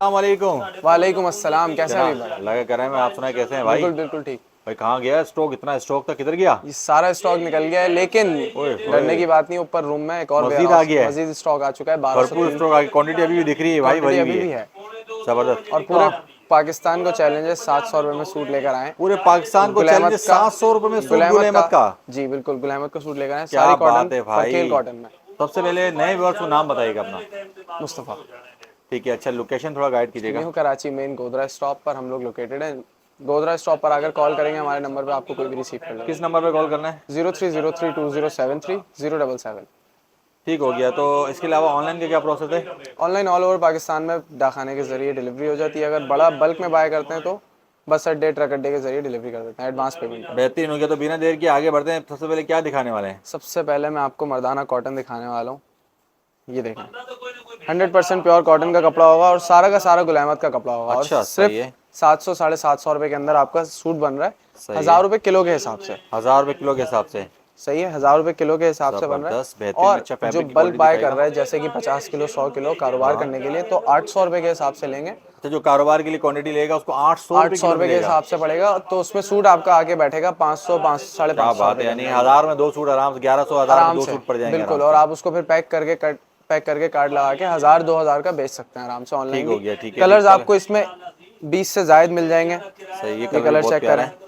अस्सलामुअलैकुम। वालेकुम अस्सलाम। कैसे हैं जना अभी भाई? लगा कर रहे हैं, मैं आप सुनाए कैसे हैं भाई? बिल्कुल बिल्कुल ठीक। भाई कहाँ गया स्टॉक? इतना स्टॉक था, किधर गया? ये सारा स्टॉक निकल गया है, लेकिन ओए होए, डरने की बात नहीं। ऊपर रूम में एक और वेयर मजीद आ हाउस गया है। मजीद स्टॉक आ चुका है, भरपूर 1203। स्टॉक आ गया, क्वांटिटी अभी भी दिख रही है भाई, क्वांटिटी भरी हुई अभी है। भी है। जबरदस्त। और पूरे पाकिस्तान को चैलेंज है, 700 रुपये में सूट लेकर आए। पूरे पाकिस्तान को गुल चैलेंज है, अहमद का 700 रुपए में सूट गुल गुल अहमद का अहमद का। जी बिल्कुल, गुल अहमद का सूट लेकर आए, क्या सारी बात कॉटन, है परकेल भाई। कॉटन में। सबसे पहले नए व्यूअर्स को नाम बताइएगा अपना। मुस्तफ़ा। ठीक है, अच्छा लोकेशन थोड़ा गाइड कीजिएगा। New Karachi main Godhra stop पर हम लोग लोकेटेड हैं। गोधरा स्टॉप पर अगर कॉल करेंगे हमारे नंबर पे, आपको कोई भी रिसीव कर किस लेगा। नंबर पे कॉल करना है? 03032073 077। ठीक हो गया। तो इसके अलावा ऑनलाइन का क्या प्रोसेस है? ऑनलाइन ऑल ओवर पाकिस्तान में डाकखाने के जरिए डिलीवरी हो जाती है। अगर बड़ा बल्क में बाय करते हैं तो बस अड्डे, ट्रक अड्डे के जरिए डिलीवरी कर देते हैं एडवांस पेमेंट पर। बेहतरीन हो गया। तो बिना देर के आगे बढ़ते हैं, सबसे पहले क्या दिखाने वाले हैं? सबसे पहले मैं आपको मर्दाना कॉटन दिखाने वाला हूँ। ये देखें, 100% प्योर कॉटन का कपड़ा होगा और सारा का सारा गुल अहमद का कपड़ा होगा। और अच्छा, सिर्फ सही है। 700 साढ़े 700 रुपये के अंदर आपका सूट बन रहा है। सही है। 1000 रुपये किलो के हिसाब से। 1000 रुपये किलो के हिसाब से। सही है, 1000 रुपये किलो के हिसाब से बन रहा है। जबरदस्त, बेहतरीन। और अच्छा, जो फैब्रिक की बल्क क्वालिटी बाय कर दिखाएगा। रहा है, जैसे कि 50 किलो 100 किलो कारोबार हाँ। करने के लिए, तो 800 रुपये के हिसाब से लेंगे। अच्छा, जो कारोबार के लिए क्वांटिटी लेगा उसको 800 आठ रुपये सौ किलो रुपये के मिलेगा। हिसाब से पड़ेगा, तो उसमें सूट आपका आके बैठेगा 500 5 साढ़े क्या पाँच सौ बात है, रुपये के यानी अंदर। 1000 में दो सूट आराम से, 1100 1000 में आराम दो से, सूट पड़ जाएंगे आराम बिल्कुल। और से। आप उसको फिर पैक करके कार्ड लगा के 1000 2000 का बेच सकते हैं आराम से ठीक ऑनलाइन हो भी। गया, ठीक है। कलर्स ठीक, कल आपको इसमें 20 से जायद मिल जाएंगे। सही है, ये कलर भी कलर बहुत चेक प्यारा करें। है।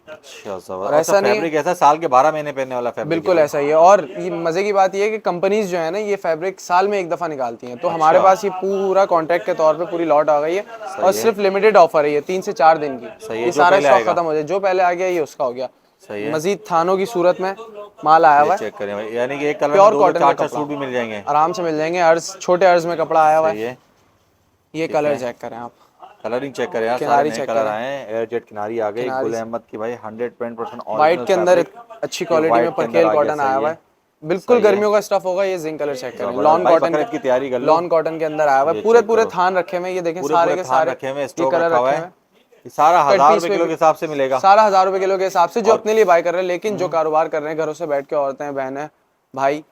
अच्छा, जबरदस्त। और अच्छा, ऐसा नहीं है, फैब्रिक ऐसा साल के 12 महीने पहनने वाला फैब्रिक है बिल्कुल भाई। ऐसा ही है। और ये मज़े की बात ये है कि कंपनीज जो है ना, ये फैब्रिक साल में एक दफ़ा निकालती हैं, तो हमारे अच्छा, पास ये पूरा कॉन्ट्रैक्ट के तौर पे पूरी लॉट आ गई है। और सही है। सिर्फ लिमिटेड ऑफर है ये, 3 से 4 दिन की। सही है, ये जो सारा पहले स्टॉक आएगा। खत्म हो जाए, जो पहले आ गया ये उसका हो गया। सही है। मजीद थानों की सूरत में माल आया ये हुआ है। चेक करें भाई, यानी कि एक कलर में प्योर दो दो कॉटन का चार चार कपड़ा सूट भी मिल जाएंगे। आराम से मिल जाएंगे। अर्ज, छोटे अर्ज में कपड़ा आया हुआ सही है। है। ये ठीक कलर है, चेक करें आप। कलरिंग चेक करें यार, सारे किनारी नए चेक कलर करें। आए हैं। एयर जेट किनारी आ गई किनारी गुल से अहमद की भाई, 100% वाइट ओरिजिनल के अंदर फैब्रिक। अच्छी ये क्वालिटी में वाइट के अंदर परकेल आ गया, कॉटन आया सही हुआ है। है। बिल्कुल सही है, गर्मियों का स्टफ होगा ये। जिंक कलर चेक करें, जबरदस्त भाई, बकरीद की तैयारी कर लो। लॉन कॉटन के अंदर आया हुआ है। ये पूरे चेक पूरे करो, थान रखे हुए हैं, ये देखें पूरे सारे पूरे के थान सारे रखे हुए हैं, ये स्टॉक कलर रखा हुआ रखे है। हुए हैं। ये सारा कट 1000 पीस रुपये पे किलो भी के हिसाब से मिलेगा। सारा 1000 रुपये किलो के हिसाब से, जो और अपने लिए बाय कर रहे हैं। लेकिन जो कारोबार कर रहे हैं घरों से बैठ के, औरतें, बहनें, भाई,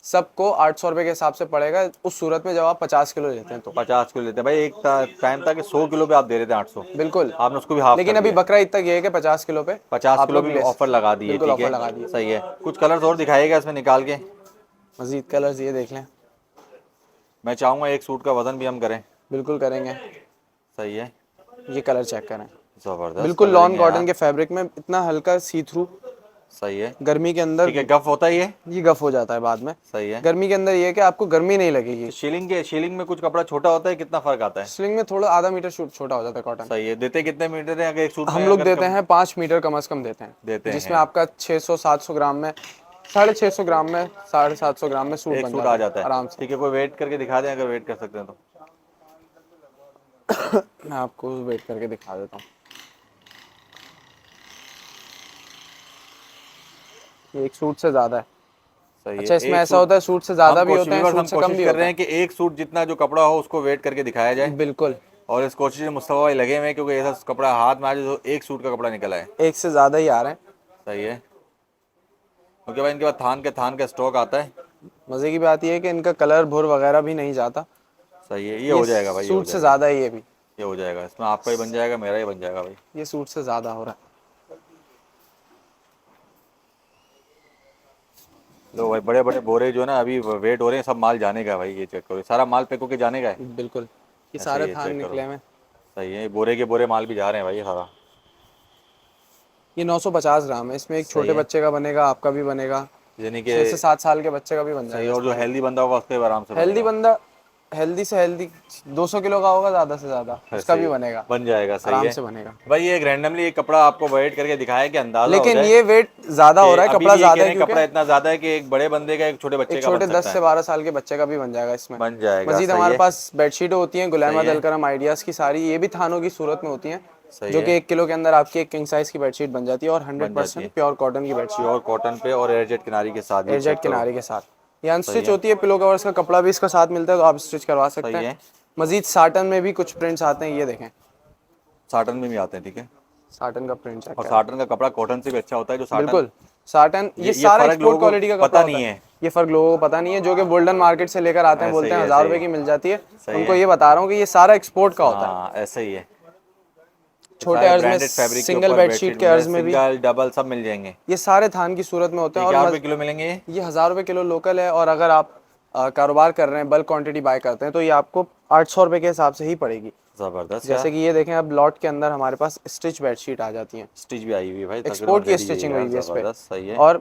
सबको 800 रुपये के हिसाब से पड़ेगा, उस सूरत में जब आप 50 किलो लेते हैं तो। 50 किलो लेते हैं भाई, एक टाइम था कि 100 किलो पे आप दे रहे थे 800। बिल्कुल। आपने उसको भी हाफ कर लेकिन अभी दिया। बकरा ईद तक ये है कि 50 किलो पे 50 किलो आप लोग भी ले ऑफर लगा दिए, बिल्कुल ठीक ऑफर है। लगा दिए। सही है। कुछ कलर्स और दिखाइएगा इसमें निकाल के। मजीद कलर्स ये देख लें। मैं चाहूँगा एक सूट का वजन भी हम करें। बिल्कुल करेंगे। सही है। ये कलर चेक करें। ज़बरदस्त बिल्कुल कलरिंग लॉन है कॉटन यार। के फैब्रिक में, इतना हल्का सी थ्रू। सही है। गर्मी के अंदर ठीक है, गफ होता ही है। ये गफ हो जाता है बाद में। सही है। गर्मी के अंदर ये है कि आपको गर्मी नहीं लगेगी। तो शीलिंग में कुछ कपड़ा छोटा होता है, कितना फर्क आता है? स्लिंग में थोड़ा आधा मीटर छोटा हो जाता है कॉटन। सही है। देते कितने मीटर है अगर एक सूट में हम लोग अगर देते कम हैं 5 मीटर कम से कम देते हैं, देते जिसमें हैं? आपका 600 700 ग्राम में, 650 ग्राम में, 750 ग्राम में सूट एक बन सूट आ जाता है जाता है। आराम से। ठीक है, कोई वेट करके दिखा दें अगर वेट कर सकते हैं तो। मैं आपको वेट करके दिखा देता हूँ। ये एक सूट से ज़्यादा है। सही है। अच्छा, इसमें एक ऐसा सूट होता है, सूट से ज़्यादा हम भी कोशिश होते हैं, व्यूअर्स सूट हम से कम कोशिश भी कर होता रहे हैं कि एक सूट जितना जो कपड़ा हो उसको वेट करके दिखाया जाए। है। बिल्कुल। और इस कोशिश में मुस्तफा भाई लगे हुए हैं, क्योंकि ऐसा कपड़ा हाथ में आ जाए तो एक सूट का कपड़ा निकला है। एक से ज़्यादा ही आ रहे हैं। सही है, क्योंकि भाई इनके पास थान का स्टॉक आता है। मज़े की बात ये है कि इनका कलर भुर वगैरह भी नहीं जाता। सही है, ये ये हो जाएगा भाई, ये हो सूट से जाएगा। ज़्यादा है ये भी। ये हो जाएगा, इसमें आपका ही बन जाएगा, मेरा ही बन जाएगा भाई। ये सूट से ज़्यादा हो रहा है। लो भाई, बड़े बड़े बोरे जो है ना अभी वेट हो रहे हैं, सब माल जाने का है भाई। ये चेक करो, सारा माल पैक होके जाने का है। बिल्कुल। ये ऐसे ही सारे ये थान चेक करो। निकले हुए हैं। सही है, बोरे के बोरे माल भी जा रहे हैं भाई, ये सारा। ये 950 ग्राम है। इसमें एक सही छोटे है, बच्चे का बनेगा, आपका भी बनेगा, यानी कि 6 से 7 साल के बच्चे का भी बन सही है। जाएगा और जो इसमें। हेल्दी बंदा होगा उसके भी आराम से हेल्दी बनेगा। बंदा, हेल्दी से हेल्दी 200 किलो का होगा, ज़्यादा से ज़्यादा उसका सही भी है, बनेगा, बन जाएगा। सही आराम है से बनेगा। भाई। ये एक रैंडमली एक कपड़ा आपको वेट करके दिखाया कि अंदाज़ा हो लेकिन जाए ये वेट ज़्यादा हो कि रहा है, अभी कपड़ा भी ये कह ज़्यादा रहे है हैं क्योंकि कपड़ा इतना ज़्यादा है कि एक बड़े बंदे का एक छोटे बच्चे एक का बन छोटे दस सकता से है। बारह साल के बच्चे का भी बन जाएगा इसमें। बन जाएगा। मजीद सही हमारे है। पास बेडशीटें होती हैं गुल सही अहमद है। अलकरम आइडियाज़ की सारी, ये भी थानों की सूरत में होती हैं, सही जो है, कि 1 किलो के अंदर आपकी एक किंग साइज़ की बेडशीट बन जाती है। और बन जाती 100% है। प्योर कॉटन की बेडशीट, प्योर कॉटन पे और एयरजेट किनारी के साथ, ये चेक एयरजेट करो। किनारे के साथ। ये सही अनस्टिच है। होती है, पिलो कवर्स का कपड़ा भी इसका साथ मिलता है, तो आप स्टिच करवा सकते सही हैं। है। मजीद साटन में भी कुछ प्रिंट्स आते हैं, ये देखें। साटन में भी आते हैं, ठीक है। साटन का प्रिंट चेक और करें। साटन का कपड़ा कॉटन से भी अच्छा होता है, जो साटन बिल्कुल। साटन, ये सारा फर्क एक्सपोर्ट लोगों को क्वालिटी का पता कपड़ा नहीं होता है। है। ये फर्क लोगों को पता नहीं है, जो कि गोल्डन मार्केट से लेकर आते हैं, ऐसे बोलते ही हैं है, 1000 ऐसे रुपए ही की है। मिल जाती है। सही उनको है। ये बता रहा हूँ कि ये सारा एक्सपोर्ट का होता है। हाँ ऐसे ही है। छोटे सारे अर्ज में, ब्रांडेड फैब्रिक के सिंगल ऊपर बेडशीट के अर्ज में भी सिंगल डबल सब मिल जाएंगे। ये सारे थान की सूरत में होते ये हैं। क्या और रुपए किलो मिलेंगे ये? ये 1000 रुपए किलो लोकल है, और अगर आप कारोबार कर रहे हैं, बल्क क्वांटिटी बाय करते हैं, तो ये आपको 800 रुपए के हिसाब से ही पड़ेगी। जबरदस्त जैसे यार। कि ये देखें, अब लॉट के अंदर हमारे पास स्टिच बेडशीट आ जाती हैं, स्टिच भी आई हुई है भाई, एक्सपोर्ट तकरीबन की रेडी है स्टिचिंग हुई यार, हुई है इस पे। जबरदस्त सही है। और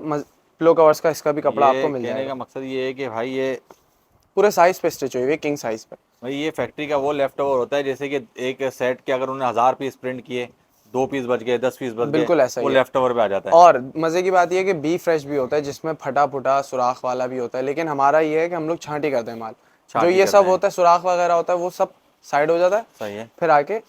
पिलो कवर्स का इसका भी कपड़ा आपको ये मिल कहने जाएगा। का मकसद ये है कि भाई ये पूरे साइज पे स्टिच हुई हुई है, किंग साइज पे। भाई ये फैक्ट्री का वो लेफ्ट ओवर होता है, जैसे कि एक सेट के अगर उन्होंने 1000 पीस प्रिंट किए, 2 पीस बच गए, 10 पीस बच गए, बिल्कुल ऐसा वो ही है। लेफ्ट ओवर पे आ जाता है। और मजे की बात यह है कि बी फ्रेश भी होता है, जिसमें फटा फुटा सुराख वाला भी होता है, लेकिन हमारा ये है कि हम लोग छांटी करते हैं माल। जो छांटी ये करते सब हैं। होता है, सुराख वगैरह होता है, वो सब साइड हो जाता है, सही है। फिर आके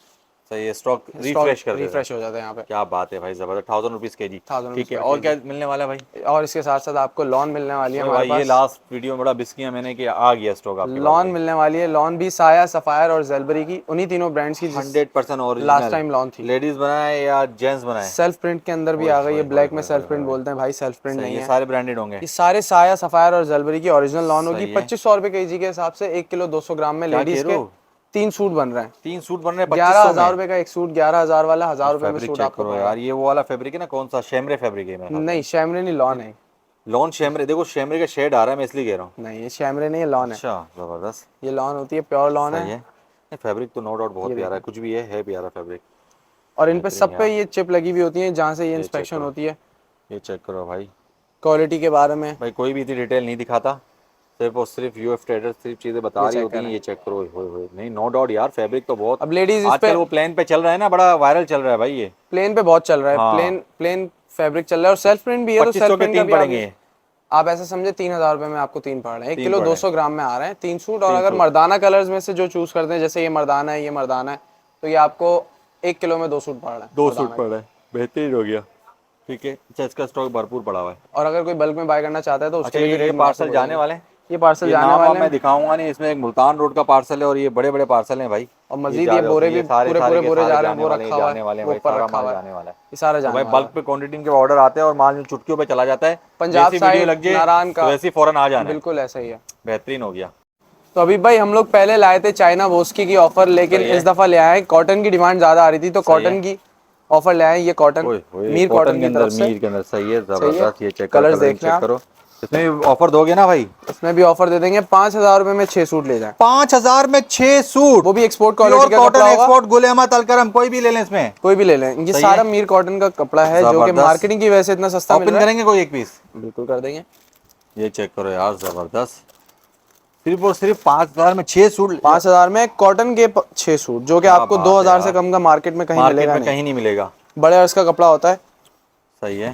सही है, स्टॉक स्टॉक रिफ्रेश कर देते हैं। रिफ्रेश हो जाता है यहाँ पे। क्या बात है भाई, जबरदस्त। 1000 रुपीज के जी। 1000 ठीक है, रुपीज और per क्या मिलने वाला है भाई? kg। और इसके साथ साथ आपको लॉन मिलने वाली है ओए हमारे भाई ये पास। लास्ट वीडियो में बड़ा मिस किया मैंने कि आ गया स्टॉक आपके पास लॉन भाई। मिलने वाली है। लॉन भी साया, सफायर और जेलबरी की, उन्हीं तीनों ब्रांड्स की 100% लास्ट ओरिजिनल। टाइम लॉन थी। लेडीज बनाए या जेंट्स बनाए? सेल्फ प्रिंट के अंदर भी ओए आ गई है, होए होए ब्लैक में होए सेल्फ होए प्रिंट होए। बोलते हैं भाई, सेल्फ प्रिंट सही नहीं है, है। सारे ब्रांडेड होंगे। ये सारे साया, सफायर और जलबरी की ओरिजिनल लॉन होगी। सही है। 2500 रुपए केजी के हिसाब से 1 किलो 200 ग्राम में क्या लेडीज कह रहे के हो? 3 सूट बन रहे हैं। 3 सूट बन रहे हैं 2500 11,000 में? रुपए का एक सूट, 11,000 वाला 1000 रुपए में फैब्रिक सूट चेक आपको करो पड़ रहा यार, ये वो वाला फैब्रिक है ना, कौन सा शैमरे फैब्रिक है मेरे ख्याल है। नहीं, शैमरे नहीं, लॉन है। से। लॉन शैमरे, देखो शैमरे का शेड आ रहा है, मैं इसलिए कह रहा हूँ। नहीं, ये शैमरे नहीं है, लॉन है। अच्छा जबरदस्त। ये लॉन होती है, प्योर लॉन सही है। है। फैब्रिक तो नो डाउट बहुत ये प्यारा है, कुछ भी है प्यारा फैब्रिक। और इन पे बेहतरीन सब पे यार। ये चिप लगी हुई होती है, जहाँ से ये ये चेक इंस्पेक्शन करो, होती है ये चेक करो भाई। क्वालिटी के बारे में। भाई कोई भी इतनी डिटेल नहीं दिखाता, सिर्फ और सिर्फ यूएफ ट्रेडर सिर्फ चीज़ें बता ये रही चेक होती हैं। करें। ये चेक करो, होए नहीं, नो डाउट यार, फैब्रिक तो बहुत। अब लेडीज इस पे आजकल वो प्लेन पे चल रहा है ना, बड़ा वायरल चल रहा है भाई ये। प्लेन पे बहुत चल रहा है। हाँ। प्लेन फैब्रिक चल रहा है, और सेल्फ प्रिंट भी है, तो 2500 सेल्फ के प्रिंट का 3 भी पड़ेंगे ये। आप ऐसे समझे 3000 रुपए में आपको 3 पड़ रहे हैं। 1 तीन किलो पड़ रहे 200 ग्राम में आ रहे हैं 3 सूट। और 3 अगर सूट। मर्दाना कलर्स में से जो चूज करते हैं, जैसे ये मर्दाना है, ये मर्दाना है, तो ये आपको 1 किलो में 2 सूट पड़ रहे हैं। 2 मर्दाना सूट पड़ रहा है, बेहतरीन हो गया। ठीक है, अच्छा इसका स्टॉक भरपूर पड़ा हुआ है। और अगर कोई बल्क में बाय करना चाहता है तो उसके अच्छा लिए भी ये रेट पार्सल जाने वाले हैं? ये पार्सल ये जाने नाम वाले मैं हैं। दिखाऊंगा नहीं, इसमें एक मुल्तान रोड का पार्सल है, और ये बड़े बड़े पार्सल हैं भाई। और मजीद जा ये रहे बोरे होते हैं, भी सारे पूरे सारे पूरे के बोरे सारे जा रहे हैं, जाने वो वाले रखा हुआ जाने वाले है, हैं वो भाई, ऊपर सारा रखा माल हुआ है, जाने वाला है। ये सारा तो जाने भाई वाला बल्क पे क्वांटिटी के ऑर्डर आते हैं और माल चुटकियों पे चला जाता है। पंजाब जैसी वीडियो साइड, लग जाए नारायण का। तो वैसे ही फौरन आ जाना है। बिल्कुल ऐसा ही है। बेहतरीन हो गया। तो अभी भाई हम लोग पहले लाए थे चाइना वोस्की की ऑफर, लेकिन सही है। इस दफा ले आए कॉटन की, डिमांड ज्यादा आ रही थी तो सही है। कॉटन की ऑफर ले आए। ये कॉटन, ओए होए, मीर कॉटन कॉटन के की अंदर, तरफ से। मीर के अंदर, सही है, सही है। जबरदस्त। ये चेक करो, कलर्स कलरिंग देख लें चेक आप। करो। इसमें भी ऑफर दोगे ना भाई? इसमें भी ऑफर दे देंगे। 5000 रुपए में 6 सूट ले जाएं। 5000 में 6 सूट, वो भी एक्सपोर्ट प्योर क्वालिटी का कॉटन कपड़ा होगा। एक्सपोर्ट, गुल अहमद अलकरम, कोई भी ले लें इसमें। कोई भी ले लें। ये सही सारा है। मीर कॉटन का कपड़ा है, जो कि जबरदस्त। मार्केटिंग की वजह से इतना सस्ता मिल ओपन रहा है। करेंगे कोई एक पीस? बिल्कुल कर देंगे। ये चेक करो यार, जबरदस्त। सिर्फ और सिर्फ 5000 में 6 सूट। 5000 में कॉटन के 6 सूट, जो कि क्या आपको बात है 2000 से यार। कम का मार्केट में कहीं मार्केट मिलेगा में नहीं। कहीं नहीं मिलेगा। बड़े अर्ज का कपड़ा होता है। सही है,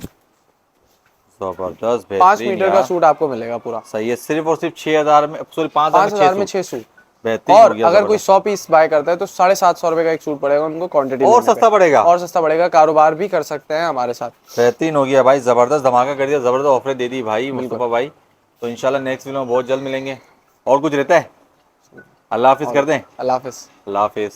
जबरदस्त, 5 बेहतरीन मीटर का यार। सूट आपको मिलेगा पूरा। सही है, सिर्फ और सिर्फ 6000 में, सॉरी 5000 5000 में में 6 6 सूट। बेहतरीन हो और गया, अगर कोई जबरदस्त। 100 पीस बाय करता है तो 750 रुपए का एक सूट पड़ेगा उनको, क्वांटिटी और सस्ता पड़ेगा? और सस्ता पड़ेगा। कारोबार भी कर सकते हैं हमारे साथ। बेहतरीन हो गया भाई, जबरदस्त धमाका कर दिया, जबरदस्त ऑफर दे दी भाई मुस्तफा भाई। तो इंशाल्लाह नेक्स्ट वीडियो में बहुत जल्द मिलेंगे। और कुछ रहता है? अल्लाह हाफिज कर दें। अल्लाह हाफिज। अल्लाह हाफिज।